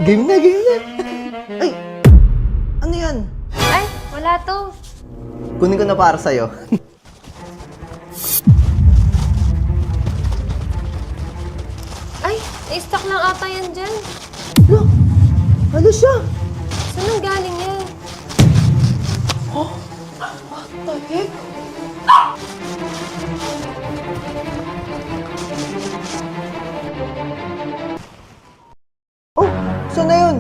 Game na, game na. Ay, ano yan? Ay, wala to. Kunin ko na para sa'yo. Ay, na-stock lang ata yan dyan. Look, ano siya? Saan ang galing yan? What the heck? Oh, saan na yun?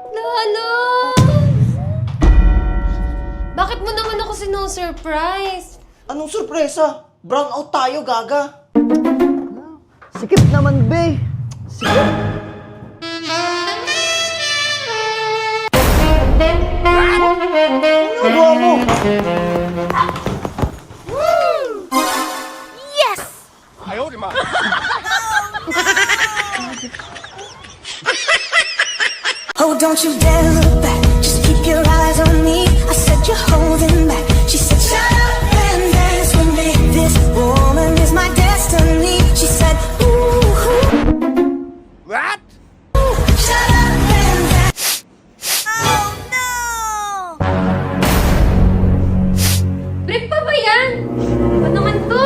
Lalo! Bakit mo naman ako sino-surprise? Anong sorpresa? Brown out tayo, gaga. Sikip naman, be. Sikip. Ano gawa mo? Oh, don't you dare look back. Just keep your eyes on me. I said you're holding back. She said, shut up and dance with me. This woman is my destiny. She said, ooh. What? Shut up and dance. Oh, no. Trip pa ba yan? Ano naman to?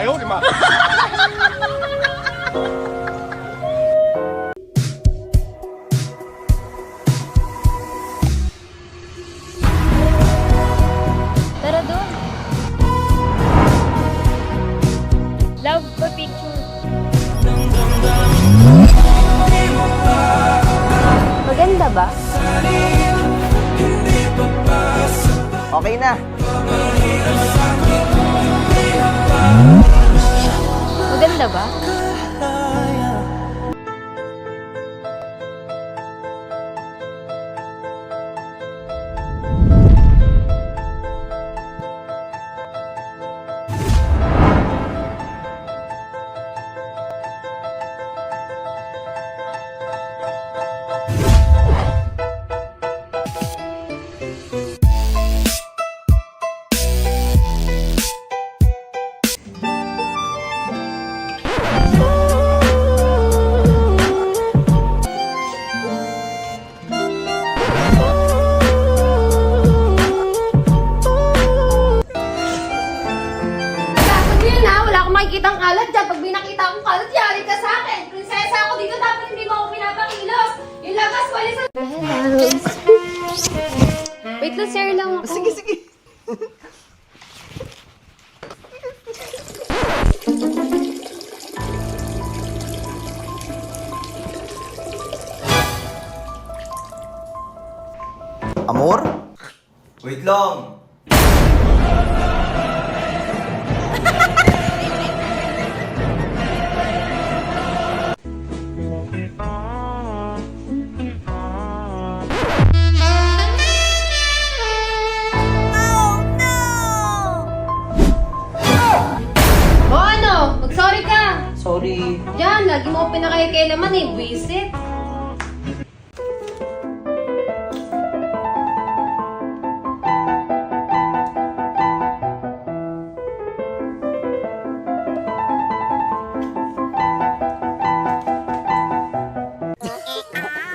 哎呦我的妈！ Tara doon. Love pa picture. Maganda ba? Okay na. Maganda ba? Makikita ang kalat dyan. Pag may nakita akong kalat, yari ka sa akin. Prinsesa ako dito, dapat hindi mo ako pinapakilos. Yung labas, walis ang... Wait lang, share lang ako. Sige, sige. Amor? Wait lang. O ano? Mag-sorry ka. Sorry. Yan, lagi mo ako pinakailaman eh. Visit.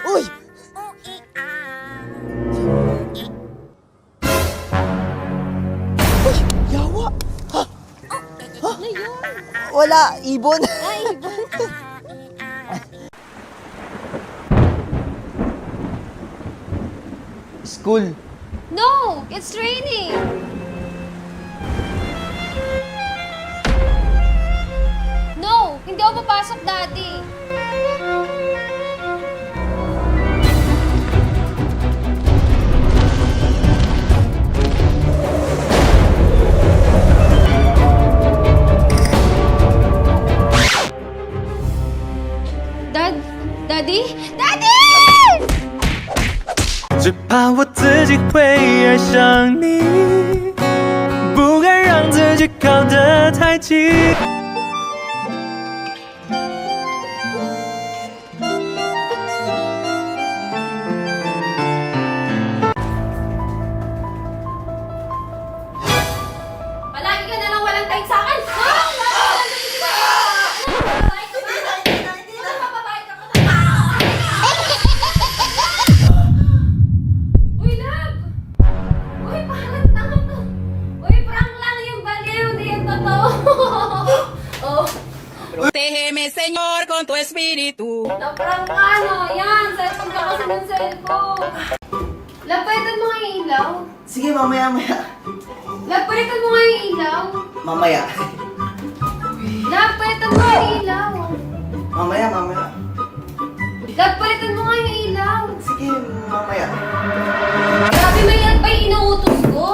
Uy! Uy! Yawa! Ha? Ha? Wala! Ibon! Ay, iba. School! No! It's raining! No! Hindi ako papasok, Daddy. Daddy? Daddy! 只怕我自己会爱上你，不敢让自己靠得太近。Palagi ka na lang walang paig sa akin! Uy, love! Uy, pangalat na ako to! Uy, prank lang yung baliw, di yung totoo! Oh, Protégeme, Señor, con tu espíritu. na-prank ka, no? Yan, cellphone ka kasi ng cellphone. Love, palitan mo nga yung ilaw. Sige, mamaya-maya. Love, palitan mo nga yung ilaw. Mamaya. Love, palitan mo nga yung ilaw. Mamaya. Love, palitan mo nga yung ilaw. Sige, mamaya. Grabe, may yan pa yung inuutos ko.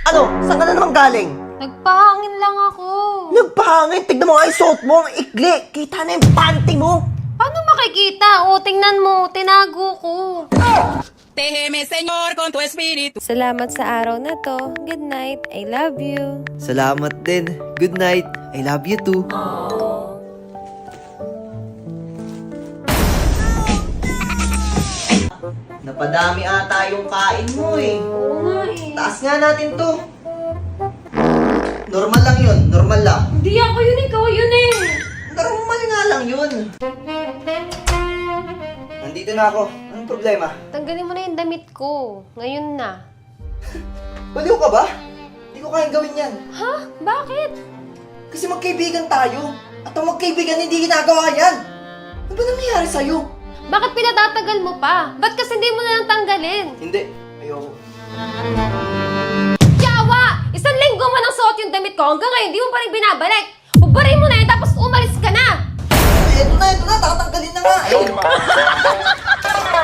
Ano? Saan ka na naman galing? Nagpahangin lang ako. Nagpahangin. Tignan mo nga yung suot mo. Ang ikli. Kita na yung panty mo. Paano makikita? O, tingnan mo. Tinago ko. Protégeme, Señor, con tu espíritu. Salamat sa araw na to. Good night. I love you. Salamat din. Good night. I love you too. Napadami ata yung kain mo eh. Oo nga eh. Taas nga natin to. Normal lang yun. Normal lang. Hindi ako yun, ikaw yun eh. Normal nga lang yun. Nandito na ako. Anong problema? Tanggalin mo na yung damit ko. Ngayon na. Baliw ka ba? Hindi ko kayang gawin yan. Ha? Bakit? Kasi magkaibigan tayo. At ang magkaibigan hindi ginagawa yan. Ano ba nangyayari sa'yo? Bakit pinatatagal mo pa? Ba't kasi hindi mo na lang tanggalin? Hindi. Ayoko. Yawa! Isang linggo mo nang suot yung damit ko. Hanggang ngayon, di mo pa rin binabalik. Ubarin mo na yan, tapos umalis ka na. Eto na. Tatanggalin na nga.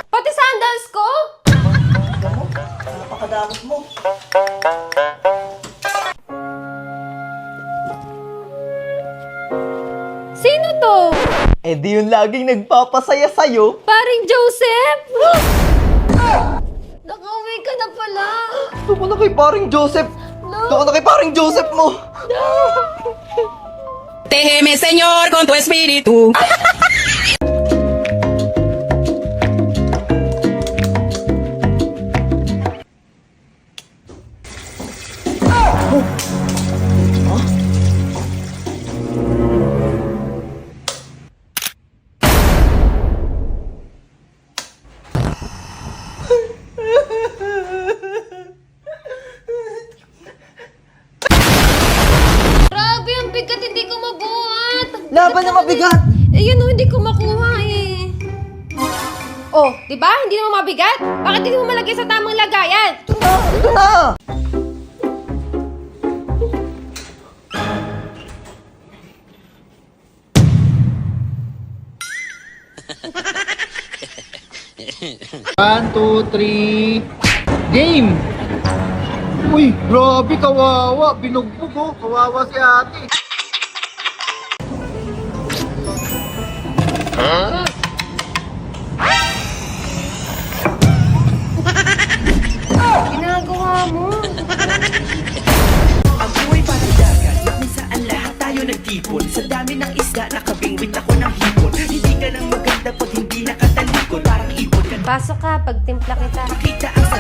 Pati sandals ko? Tignan mo. Napakadamot mo. Sino to? Eh di yung laging nagpapasaya sa'yo. Paring Joseph? Nakauwi ka na pala. Doon ka na kay paring Joseph. Doon ka na kay paring Joseph mo. Protégeme, Señor, con tu espíritu. Grabe, ang bigat, hindi ko mabuhat. Laban na mabigat. Eh, yun o, hindi ko makuha eh. Oh, di ba? Hindi mo mabigat? Bakit hindi mo malagay sa tamang lagayan? Ito na. One, two, three, game! Uy, grabe, kawawa. Binugbog, oh. Kawawa si ate. Ginagawa mo. Ang buhay parang dagat, kung saan lahat tayo nagtipon. Sa dami ng isda, nakabingwit ako ng hipon. Hindi ka lang maganda pag hindi nakatalikod. Parang ipon ka, Pasok ka, pagtimpla kita. nakita ang sa